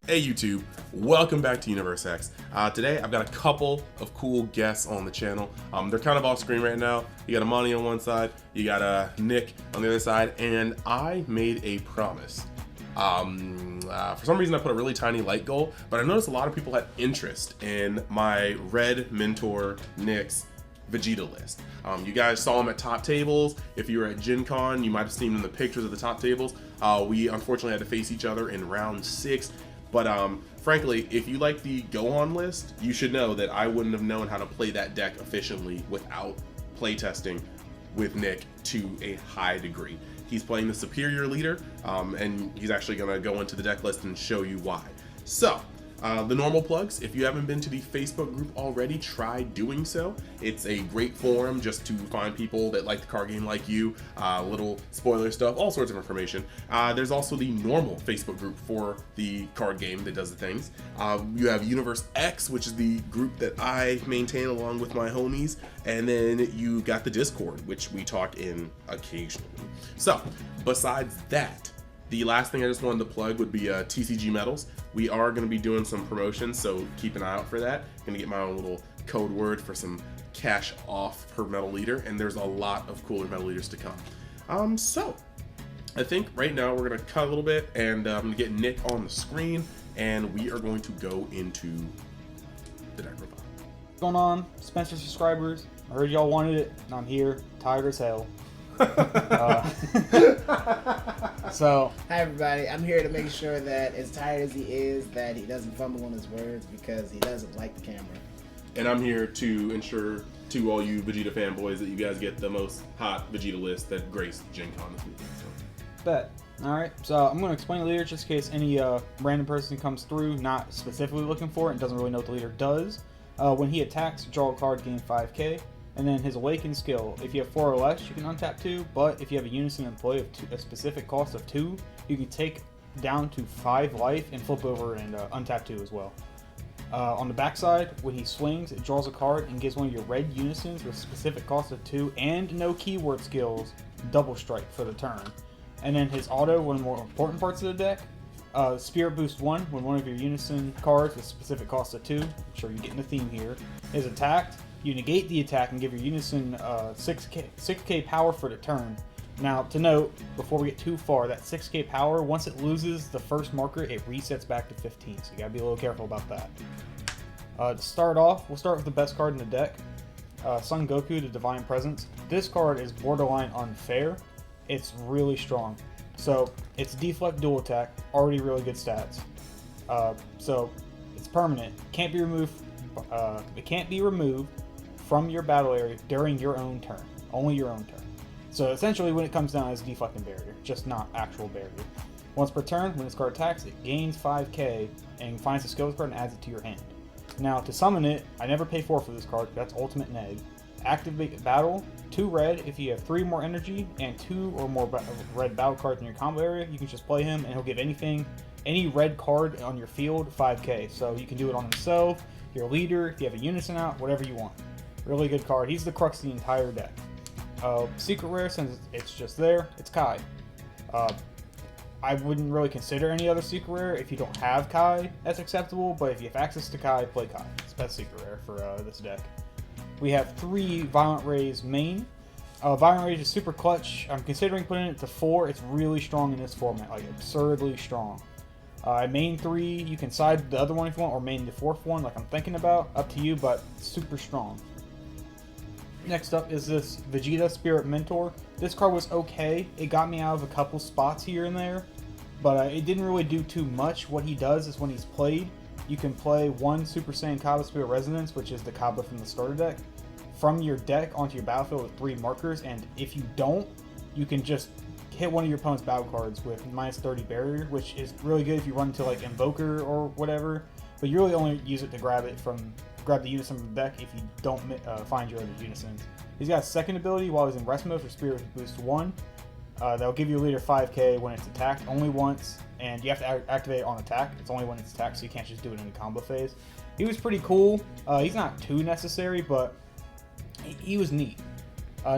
Hey YouTube, welcome back to Universe X. Today I've got a couple of cool guests on the channel. They're kind of off screen right now. You got Amani on one side, you got Nick on the other side, and I made a promise. For some reason I put a really tiny light goal, but I noticed a lot of people had interest in my Red Mentor Nick's Vegeta list. You guys saw him at top tables. If you were at Gen Con, you might have seen him in the pictures of the top tables. We unfortunately had to face each other in round 6. But frankly, if you like the go-on list, you should know that I wouldn't have known how to play that deck efficiently without playtesting with Nick to a high degree. He's playing the superior leader, and he's actually going to go into the deck list and show you why. So, the normal plugs, if you haven't been to the Facebook group already, try doing so. It's a great forum just to find people that like the card game like you, little spoiler stuff, all sorts of information. There's also the normal Facebook group for the card game that does the things. You have Universe X, which is the group that I maintain along with my homies, and then you got the Discord, which we talk in occasionally. So, besides that, the last thing I just wanted to plug would be TCGMetalZ. We are going to be doing some promotions, so keep an eye out for that. I'm going to get my own little code word for some cash off per metal leader, and there's a lot of cooler metal leaders to come. So, I think right now we're going to cut a little bit, and I'm going to get Nick on the screen, and we are going to go into the deck profile. What's going on, Spencer subscribers? I heard y'all wanted it, and I'm here, tired as hell. So hi everybody, I'm here to make sure that as tired as he is, that he doesn't fumble on his words because he doesn't like the camera. And I'm here to ensure to all you Vegeta fanboys that you guys get the most hot Vegeta list that graced Gen Con this weekend. So. Bet. Alright, so I'm going to explain the leader just in case any random person comes through not specifically looking for it and doesn't really know what the leader does. When he attacks, draw a card, gain 5k. And then his Awaken skill, if you have 4 or less, you can untap 2, but if you have a Unison in play of a specific cost of 2, you can take down to 5 life and flip over and untap 2 as well. On the backside, when he swings, it draws a card and gives one of your red Unisons with a specific cost of 2 and no keyword skills double strike for the turn. And then his auto, one of the more important parts of the deck, Spirit Boost 1, when one of your Unison cards with a specific cost of 2, I'm sure you're getting the theme here, is attacked. You negate the attack and give your Unison 6k power for the turn. Now, to note, before we get too far, that 6k power, once it loses the first marker, it resets back to 15, so you gotta be a little careful about that. To start off, we'll start with the best card in the deck, Son Goku, the Divine Presence. This card is borderline unfair. It's really strong. So, it's Deflect Dual Attack, already really good stats. So, it's permanent. Can't be removed. It can't be removed from your battle area during your own turn. Only your own turn. So essentially when it comes down as deflecting barrier, just not actual barrier. Once per turn, when this card attacks, it gains 5k and finds a skills card and adds it to your hand. Now to summon it, I never pay 4 for this card, that's ultimate neg. Activate battle, 2 red if you have 3 more energy and 2 or more red battle cards in your combo area, you can just play him and he'll give any red card on your field 5k. So you can do it on himself, your leader, if you have a Unison out, whatever you want. Really good card. He's the crux of the entire deck. Secret rare, since it's just there, it's Kai. I wouldn't really consider any other secret rare if you don't have Kai. That's acceptable, but if you have access to Kai, play Kai. It's the best secret rare for this deck. We have 3 Violent Rays main. Violent Rage is super clutch. I'm considering putting it to 4. It's really strong in this format, like absurdly strong. Main 3, you can side the other one if you want, or main the 4th one like I'm thinking about. Up to you, but super strong. Next up is this Vegeta Spirit Mentor. This card was okay. It got me out of a couple spots here and there, but it didn't really do too much. What he does is when he's played, you can play 1 Super Saiyan Kaba Spirit Resonance, which is the Kaba from the starter deck, from your deck onto your battlefield with 3 markers, and if you don't, you can just hit one of your opponent's battle cards with minus 30 barrier, which is really good if you run into like Invoker or whatever, but you really only use it to grab the Unison from the deck if you don't find your other Unisons. He's got a second ability while he's in rest mode for Spirit Boost 1. That'll give your leader 5k when it's attacked, only once, and you have to activate it on attack. It's only when it's attacked, so you can't just do it in the combo phase. He was pretty cool. He's not too necessary, but he was neat.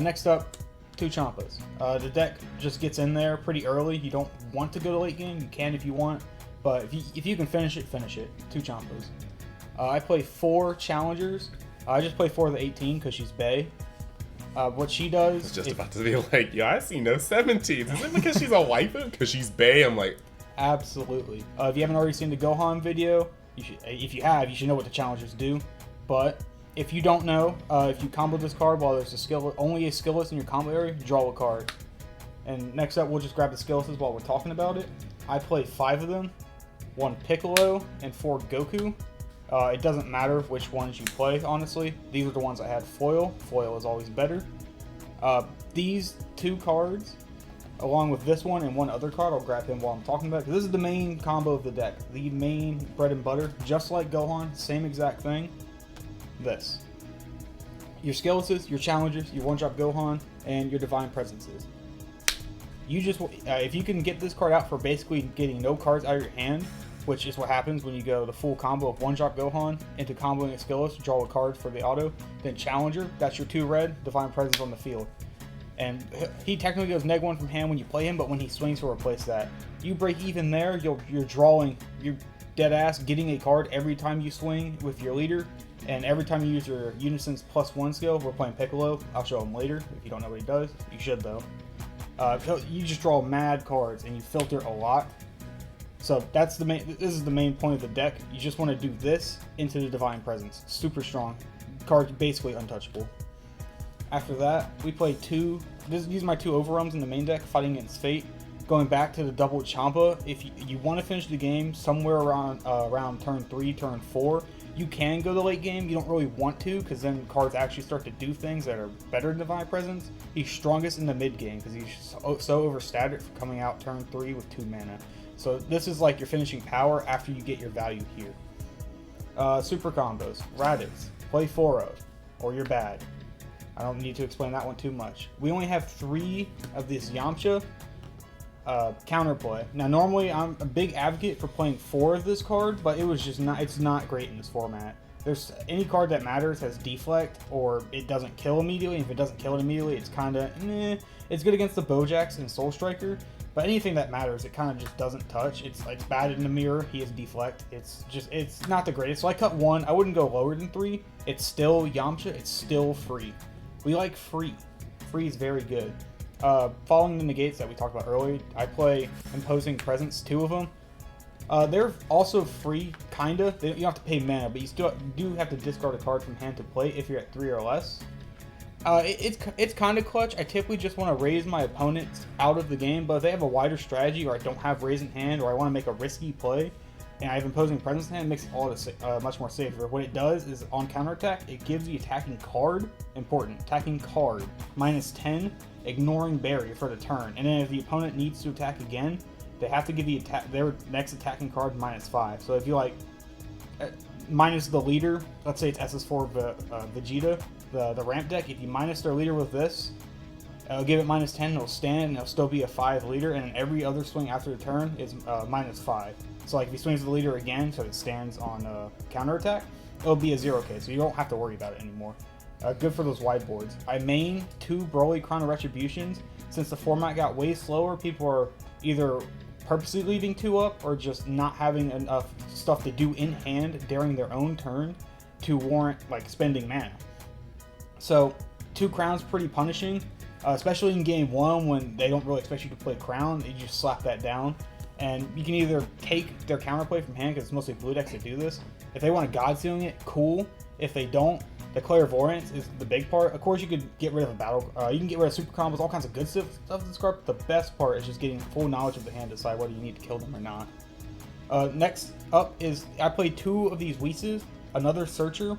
Next up, 2 Champas. The deck just gets in there pretty early. You don't want to go to late game. You can if you want, But if you can finish it, finish it. 2 Chompos. I play 4 Challengers. I just play 4 of the 18 because she's Bae. What she does... I was just about to be like, yo, I see no 17s. Is it because she's a waifu? Because she's Bae? I'm like... Absolutely. If you haven't already seen the Gohan video, you should. If you have, you should know what the Challengers do. But if you don't know, if you combo this card while there's only a skillless in your combo area, draw a card. And next up, we'll just grab the skills's while we're talking about it. I play 5 of them. 1 Piccolo and 4 Goku. It doesn't matter which ones you play, honestly. These are the ones I had foil. Foil is always better. These 2 cards, along with this one and 1 other card, I'll grab him while I'm talking about it. This is the main combo of the deck. The main bread and butter, just like Gohan, same exact thing. This. Your skills's, your challengers, your one-drop Gohan, and your divine presences. You just, if you can get this card out for basically getting no cards out of your hand, which is what happens when you go the full combo of one-drop Gohan into comboing a skillless, draw a card for the auto, then Challenger, that's your 2 red, Divine Presence on the field. And he technically goes -1 from hand when you play him, but when he swings, he'll replace that. You break even there, you're drawing, you're dead ass getting a card every time you swing with your leader, and every time you use your Unison's +1 skill. We're playing Piccolo, I'll show him later if you don't know what he does. You should though. You just draw mad cards and you filter a lot. So that's this is the main point of the deck. You just want to do this into the Divine Presence. Super strong. Card's basically untouchable. After that, we play these are my 2 overruns in the main deck, fighting against Fate. Going back to the double Champa, if you want to finish the game somewhere around turn 3, turn 4, you can go the late game. You don't really want to, because then cards actually start to do things that are better than Divine Presence. He's strongest in the mid game because he's so overstated for coming out turn 3 with 2 mana. So this is like your finishing power after you get your value here. Super combos. Raditz. Play 4 of, or you're bad. I don't need to explain that one too much. We only have 3 of this Yamcha counterplay. Now normally I'm a big advocate for playing 4 of this card, but it's not great in this format. There's any card that matters has deflect, or it doesn't kill immediately. If it doesn't kill it immediately, it's kinda meh. It's good against the Bojax and Soul Striker, but anything that matters, it kind of just doesn't touch. It's bad in the mirror. He has deflect. It's not the greatest. So I cut 1. I wouldn't go lower than 3. It's still Yamcha. It's still free. We like free. Free is very good. Following the negates that we talked about earlier, I play Imposing Presence, 2 of them. They're also free, kinda. You don't have to pay mana, but you still do have to discard a card from hand to play if you're at 3 or less. It's kind of clutch. I typically just want to raise my opponents out of the game, but if they have a wider strategy, or I don't have raise in hand, or I want to make a risky play, and I have Imposing Presence in hand, it makes it all much more safer. What it does is, on counterattack, it gives the attacking card, important, attacking card, -10, ignoring barrier for the turn. And then if the opponent needs to attack again, they have to give their next attacking card -5. So if you minus the leader, let's say it's SS4 Vegeta, the ramp deck, if you minus their leader with this, it'll give it -10, it'll stand, and it'll still be a 5 leader, and then every other swing after the turn is -5. So like if he swings the leader again, so it stands on counterattack, it'll be a 0k, so you don't have to worry about it anymore. Good for those wide boards. I main 2 Broly Crown of Retributions. Since the format got way slower, people are either purposely leaving 2 up, or just not having enough stuff to do in hand during their own turn to warrant spending mana. So 2 crowns pretty punishing, especially in game 1 when they don't really expect you to play crown. You just slap that down, and you can either take their counterplay from hand, because it's mostly blue decks that do this. If they want to God Sealing it, cool. If they don't, the Clairvoyance is the big part. Of course, you could get rid of a battle. You can get rid of super combos, all kinds of good stuff in this card. But the best part is just getting full knowledge of the hand to decide whether you need to kill them or not. Next up is, I played 2 of these Whis, another Searcher.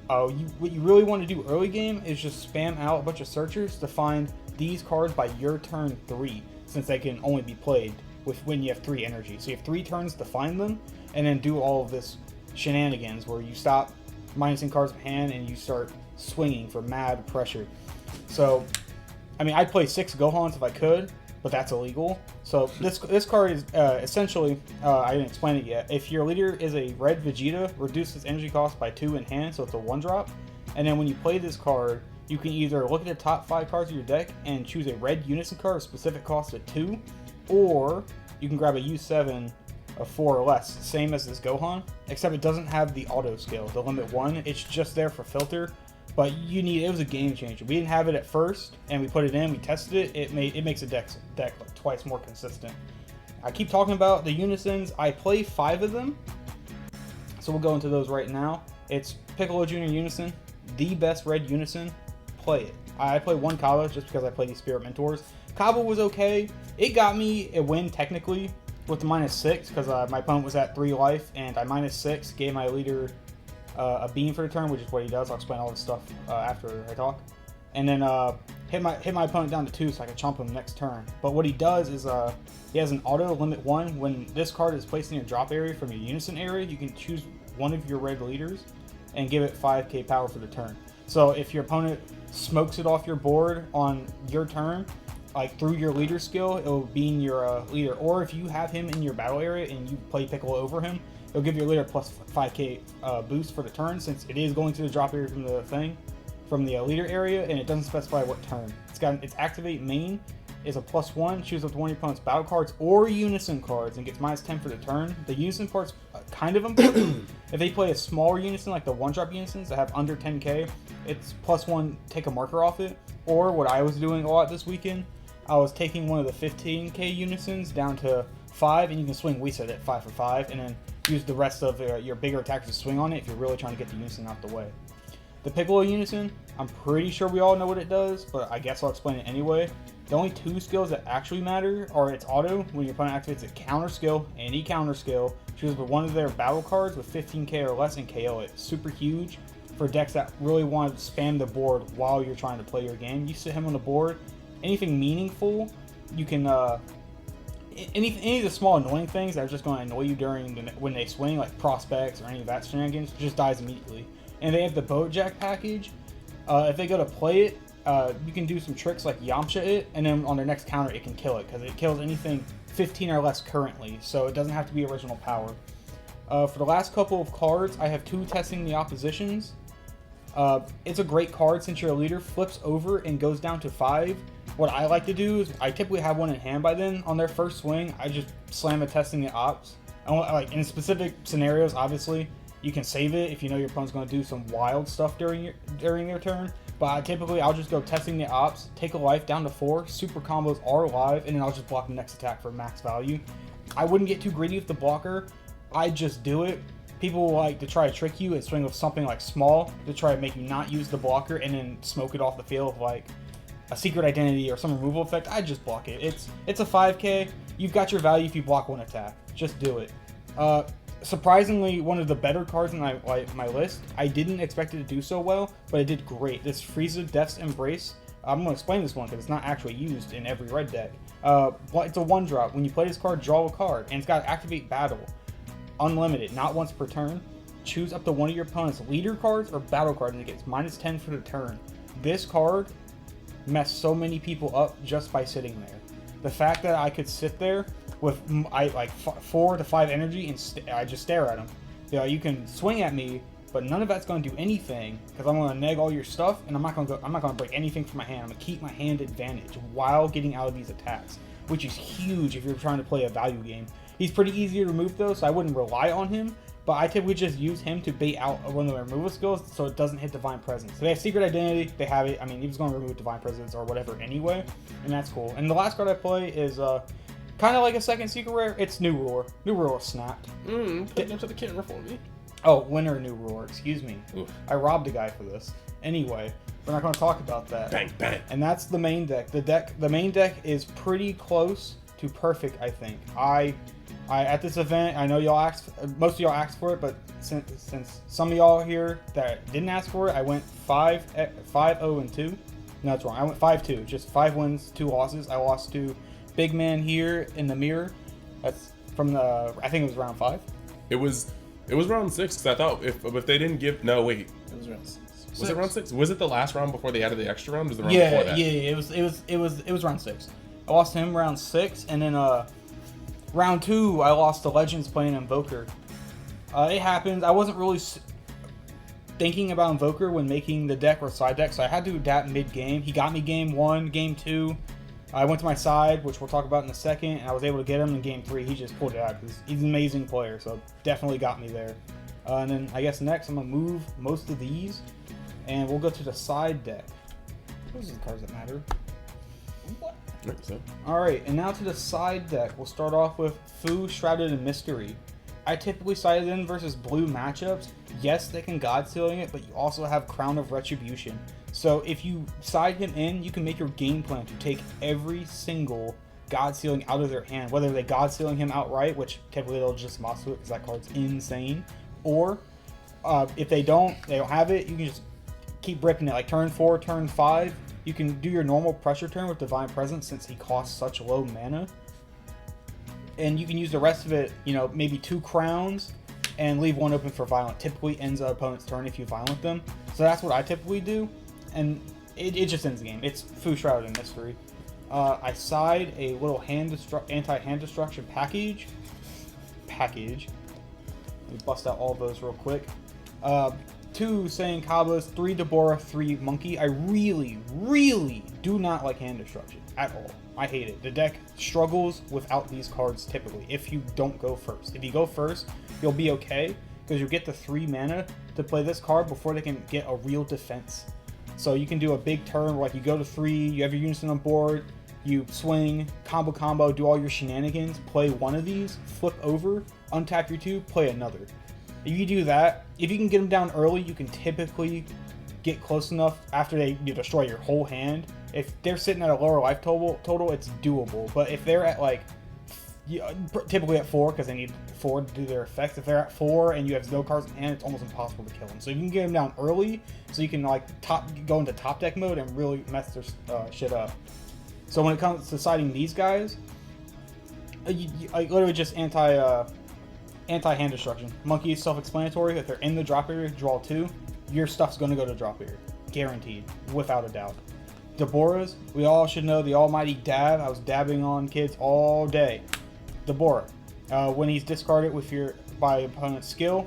What you really want to do early game is just spam out a bunch of Searchers to find these cards by your turn 3, since they can only be played when you have 3 energy. So you have 3 turns to find them, and then do all of this shenanigans where you stop minusing cards from hand and you start swinging for mad pressure. So, I mean, I'd play 6 Gohans if I could, but that's illegal. So this card is essentially, I didn't explain it yet. If your leader is a red Vegeta, reduce its energy cost by 2 in hand, so it's a 1-drop. And then when you play this card, you can either look at the top 5 cards of your deck and choose a red Unison card with specific cost at 2, or you can grab a U7 of 4 or less, same as this Gohan, except it doesn't have the auto skill, the limit 1. It's just there for filter, but it was a game changer. We didn't have it at first, and we put it in, we tested it. It makes a deck like twice more consistent. I keep talking about the unisons. I play 5 of them, so we'll go into those right now. It's Piccolo Jr. Unison, the best red unison. Play it. I play 1 Kaba just because I play these Spirit Mentors. Kaba was okay. It got me a win technically with the -6 because my opponent was at 3 life, and I -6 gave my leader a beam for the turn, which is what he does. I'll explain all this stuff after I talk. And then hit my opponent down to 2 so I can chomp him next turn. But what he does is he has an auto limit 1. When this card is placed in your drop area from your unison area, you can choose one of your red leaders and give it 5k power for the turn. So if your opponent smokes it off your board on your turn, like through your leader skill, it'll beam your leader. Or if you have him in your battle area and you play Piccolo over him, it'll give your leader plus 5k boost for the turn, since it is going to the drop area from the leader area, and it doesn't specify what turn. Its activate main is a +1. Choose up to one of your opponent's battle cards or unison cards and gets -10 for the turn. The unison part's kind of important. If they play a smaller unison, like the 1-drop unisons that have under 10k, it's +1, take a marker off it. Or what I was doing a lot this weekend, I was taking one of the 15k unisons down to 5, and you can swing Weset at 5 for 5, and then use the rest of your bigger attackers to swing on it if you're really trying to get the unison out the way. The Piccolo unison, I'm pretty sure we all know what it does, but I guess I'll explain it anyway. The only 2 skills that actually matter are its auto. When your opponent activates a counter skill, any counter skill, choose one of their battle cards with 15k or less and KO it. Super huge for decks that really want to spam the board while you're trying to play your game. You sit him on the board, anything meaningful, you can any of the small annoying things that are just going to annoy you when they swing, like prospects or any of that shenanigans, just dies immediately. And they have the Bojack package. If they go to play it, you can do some tricks like Yamcha it, and then on their next counter it can kill it, because it kills anything 15 or less currently, so it doesn't have to be original power. For the last couple of cards, I have 2 testing the oppositions. It's a great card since your leader flips over and goes down to 5. What I like to do is, I typically have one in hand by then. On their first swing, I just slam a testing the ops. Like in specific scenarios, obviously, you can save it if you know your opponent's going to do some wild stuff during their turn. But typically, I'll just go testing the ops, take a life down to 4, super combos are alive, and then I'll just block the next attack for max value. I wouldn't get too greedy with the blocker. I just do it. People like to try to trick you and swing with something like small to try to make you not use the blocker and then smoke it off the field of like a secret identity or some removal effect. I just block it. It's a 5k. You've got your value if you block 1 attack. Just do it. Surprisingly, one of the better cards in my list. I didn't expect it to do so well, but it did great. This Frieza Death's Embrace. I'm going to explain this one because it's not actually used in every red deck. It's a 1-drop. When you play this card, draw a card, and it's got Activate Battle. Unlimited, not once per turn. Choose up to one of your opponent's leader cards or battle cards, and it gets -10 for the turn. This card messed so many people up just by sitting there. The fact that I could sit there with 4 to 5 energy and I just stare at them. You can swing at me, but none of that's going to do anything because I'm going to neg all your stuff, and I'm not going to break anything from my hand. I'm going to keep my hand advantage while getting out of these attacks, which is huge if you're trying to play a value game. He's pretty easy to remove though, so I wouldn't rely on him, but I typically just use him to bait out one of the removal skills so it doesn't hit Divine Presence. So they have Secret Identity, they have it. I mean, he was going to remove Divine Presence or whatever anyway, and that's cool. And the last card I play is kind of like a second secret rare. It's New Roar. New Roar snapped. Put him to the camera for me. Oh, Winter New Roar, excuse me. Oof. I robbed a guy for this. Anyway, we're not going to talk about that. Bang, bang. And that's the main deck. The main deck is pretty close to perfect, I think. I at this event, I know most of y'all asked for it, but since some of y'all here that didn't ask for it, I went 5-0-2. No, that's wrong. I went 5-2. Just 5 wins, 2 losses. I lost to Big Man here in the mirror. That's from I think it was round 5. It was round 6 because I thought if they didn't give It was round 6. Was it round 6? Was it the last round before they added the extra round? Was the round before that? It was round 6. I lost to him round 6, and then round 2 I lost to Legends playing Invoker. It happened. I wasn't really thinking about Invoker when making the deck or side deck, so I had to adapt mid game. He got me game 1, game 2. I went to my side, which we'll talk about in a second, and I was able to get him in game 3. He just pulled it out because he's an amazing player, so definitely got me there. And then I guess next I'm going to move most of these, and we'll go to the side deck. Those are the cards that matter. What? So. Alright, and now to the side deck. We'll start off with Fu, Shrouded in Mystery. I typically side it in versus blue matchups. Yes, they can God Sealing it, but you also have Crown of Retribution. So if you side him in, you can make your game plan to take every single God Sealing out of their hand. Whether they God Sealing him outright, which typically they'll just Matsu it because that card's insane. Or if they don't have it, you can just keep ripping it. Like turn 4, turn 5, you can do your normal pressure turn with Divine Presence since he costs such low mana. And you can use the rest of it, you know, maybe 2 crowns and leave 1 open for Violent. Typically ends the opponent's turn if you Violent them. So that's what I typically do. And it just ends the game. It's Fu, Shrouded in Mystery. I side a little anti-hand destruction package. Let me bust out all of those real quick. 2 Saiyan Cabas, 3 Deborah, 3 Monkey. I really, really do not like hand destruction at all. I hate it. The deck struggles without these cards typically if you don't go first. If you go first, you'll be okay because you get the 3 mana to play this card before they can get a real defense. So you can do a big turn where like you go to 3, you have your unison on board, you swing, combo, do all your shenanigans, play one of these, flip over, untap your 2, play another. If you do that, if you can get them down early, you can typically get close enough after they destroy your whole hand. If they're sitting at a lower life total, it's doable. But if they're at like, typically at 4 because they need 4 to do their effects. If they're at 4 and you have no cards in hand, it's almost impossible to kill them. So you can get them down early, so you can like go into top deck mode and really mess their shit up. So when it comes to siding these guys, I literally just anti-hand destruction. Monkey is self-explanatory. If they're in the drop area, draw 2. Your stuff's going to go to drop area, guaranteed, without a doubt. Deborah's, we all should know the almighty dab. I was dabbing on kids all day. Deborah, when he's discarded by opponent's skill,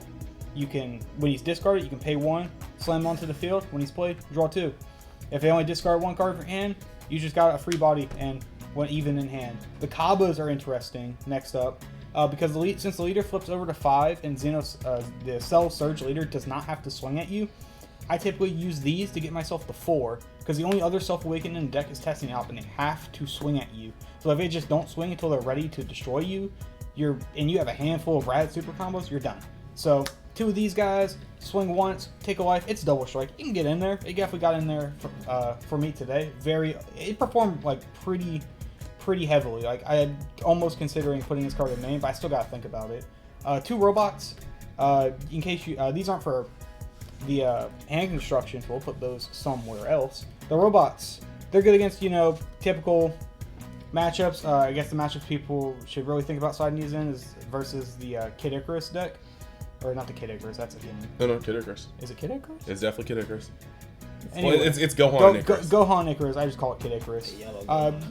when he's discarded, you can pay 1, slam onto the field. When he's played, draw 2. If they only discard 1 card from hand, you just got a free body and went even in hand. The Cabas are interesting. Next up, because since the leader flips over to 5 and the Cell Surge leader does not have to swing at you, I typically use these to get myself to 4, because the only other Self-Awakening in the deck is Testing Out, and they have to swing at you. So if they just don't swing until they're ready to destroy you, and you have a handful of Rad Super combos, you're done. So 2 of these guys, swing once, take a life, it's double strike. You can get in there. It definitely got in there for me today. It performed like pretty heavily. Like I had almost considering putting this card in main, but I still gotta think about it. 2 robots. In case these aren't for the hand construction, so we'll put those somewhere else. The robots, they're good against, you know, typical matchups. I guess the matchups people should really think about siding these in is versus the Kid Icarus deck. Or not the Kid Icarus, that's a game. No, Kid Icarus. Is it Kid Icarus? It's definitely Kid Icarus. Anyway, well, it's Gohan Icarus. Gohan Icarus, I just call it Kid Icarus.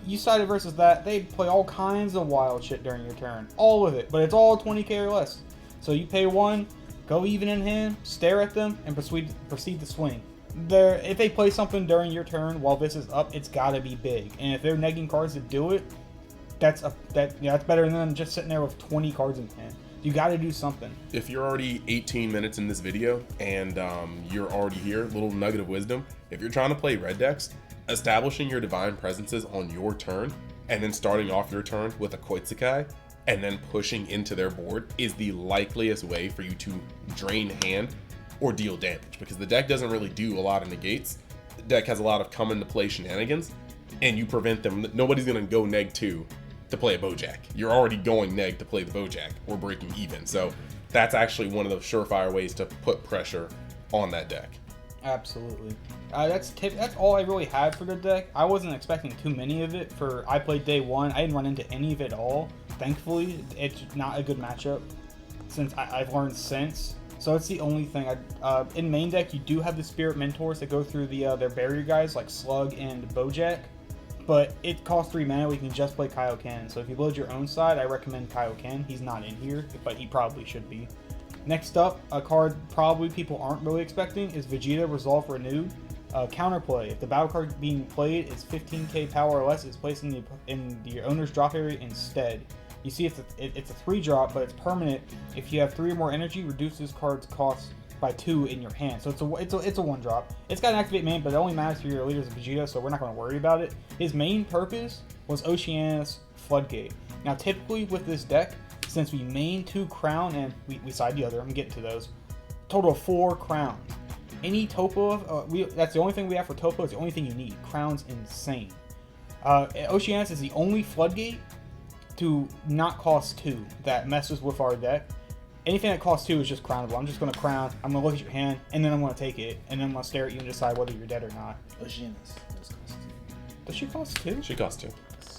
You side it versus that, they play all kinds of wild shit during your turn. All of it, but it's all 20k or less. So you pay 1, go even in hand, stare at them, and proceed to swing. If they play something during your turn while this is up, it's gotta be big. And if they're negging cards to do it, that's better than just sitting there with 20 cards in hand. You gotta do something. If you're already 18 minutes in this video and you're already here, little nugget of wisdom. If you're trying to play red decks, establishing your Divine Presences on your turn and then starting off your turn with a Koitsukai and then pushing into their board is the likeliest way for you to drain hand or deal damage, because the deck doesn't really do a lot of negates. The deck has a lot of come into play shenanigans, and you prevent them. Nobody's gonna go neg 2 to play a Bojack. You're already going neg to play the Bojack or breaking even. So that's actually one of the surefire ways to put pressure on that deck. Absolutely. That's all I really had for the deck. I wasn't expecting too many of it. I played day 1. I didn't run into any of it at all. Thankfully, it's not a good matchup since I've learned since. So it's the only thing. In main deck, you do have the Spirit Mentors that go through their barrier guys like Slug and Bojack, but it costs 3 mana. We can just play Kaioken. So if you build your own side, I recommend Kaioken. He's not in here, but he probably should be. Next up, a card probably people aren't really expecting is Vegeta Resolve Renewed. Counterplay. If the battle card being played is 15k power or less, it's placed in your owner's drop area instead. You see it's a 3-drop, but it's permanent. If you have 3 or more energy, reduce this card's cost by 2 in your hand. So it's a 1-drop. It's got an activate main, but it only matters for your leaders of Vegeta, so we're not going to worry about it. His main purpose was Oceanus Floodgate. Now typically with this deck, since we main 2 crown and we side the other, I'm getting to those, total of 4 crowns. Any topo, that's the only thing we have for topo, it's the only thing you need. Crown's insane. Oceanus is the only floodgate to not cost 2 that messes with our deck. Anything that costs 2 is just crownable. I'm just going to crown, I'm going to look at your hand, and then I'm going to take it, and then I'm going to stare at you and decide whether you're dead or not. Oceanus does cost 2. Does she cost 2? She costs 2.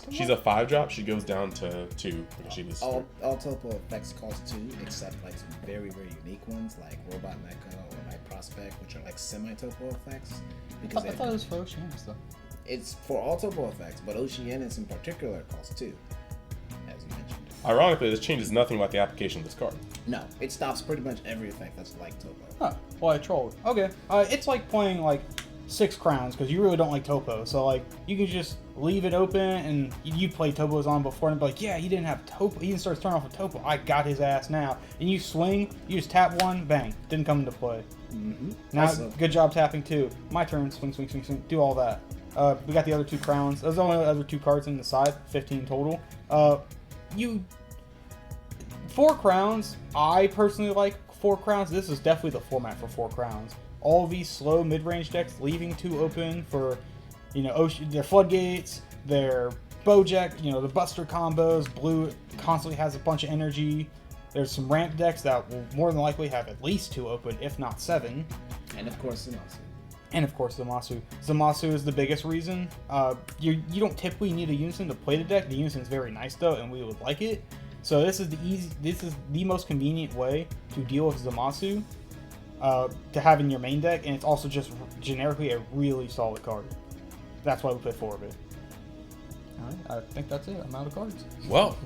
She's a 5-drop. She goes down to 2 because she was. All topo effects cost 2, except like some very unique ones like Robot Mecha or like Prospect, which are like semi-topo effects. Because I thought it was for Oceanus though. It's for all topo effects, but Oceanus in particular costs 2, as you mentioned. Ironically, this changes nothing about the application of this card. No, it stops pretty much every effect that's like topo. Huh. Well, I trolled. Okay. It's like playing like 6 crowns because you really don't like topo. So like you can just leave it open and you play topos on before and be like, yeah, he didn't have topo. He didn't start turning off with topo. I got his ass now. And you swing, you just tap 1, bang, didn't come into play. Now, Also, good job tapping 2. My turn. Swing, swing, swing, swing. Do all that. We got the other 2 crowns. There's only the other 2 cards in the side. 15 total. 4 crowns. I personally like 4 crowns. This is definitely the format for 4 crowns. All of these slow mid-range decks, leaving 2 open for, their floodgates, their Bojack, the Buster combos. Blue constantly has a bunch of energy. There's some ramp decks that will more than likely have at least 2 open, if not 7. and of course Zamasu. And of course Zamasu. Zamasu is the biggest reason. You don't typically need a Unison to play the deck. The Unison is very nice though, and we would like it. So this is the most convenient way to deal with Zamasu. To have in your main deck, and it's also just generically a really solid card. That's why we play 4 of it. Alright, I think that's it. I'm out of cards. Well,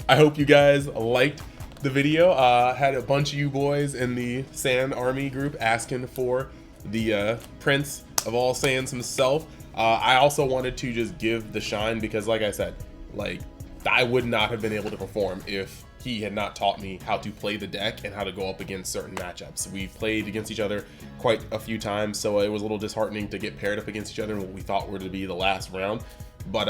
I hope you guys liked the video. Had a bunch of you boys in the Saiyan Army group asking for the Prince of all Saiyans himself. I also wanted to just give the shine because, like I said, I would not have been able to perform if he had not taught me how to play the deck and how to go up against certain matchups. We played against each other quite a few times, so it was a little disheartening to get paired up against each other in what we thought were to be the last round. But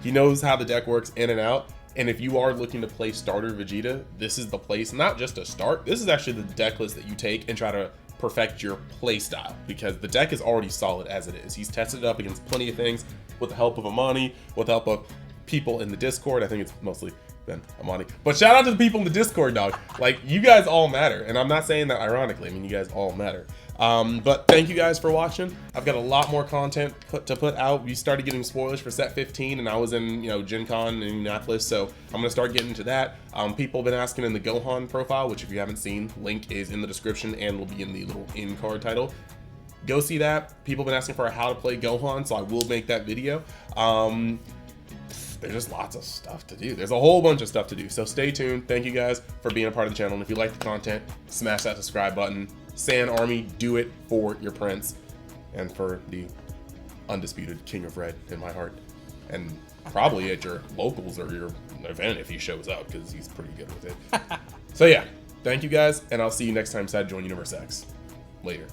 he knows how the deck works in and out, and if you are looking to play starter Vegeta, this is the place, not just to start, this is actually the deck list that you take and try to perfect your play style, because the deck is already solid as it is. He's tested it up against plenty of things with the help of Amani, with the help of people in the Discord. I think it's mostly been Amani, but shout out to the people in the Discord, dog. You guys all matter, and I'm not saying that ironically. I mean, you guys all matter. But thank you guys for watching. I've got a lot more content to put out. We started getting spoilers for set 15, and I was in Gen Con in Indianapolis, so I'm gonna start getting into that. People have been asking in the Gohan profile, which if you haven't seen, link is in the description and will be in the little in card title. Go see that. People have been asking for how to play Gohan, so I will make that video. There's just lots of stuff to do. There's a whole bunch of stuff to do. So stay tuned. Thank you guys for being a part of the channel. And if you like the content, smash that subscribe button. Saiyan Army, do it for your prince and for the undisputed King of Red in my heart. And probably at your locals or your event if he shows up, because he's pretty good with it. So yeah, thank you guys, and I'll see you next time inside Join Universe X. Later.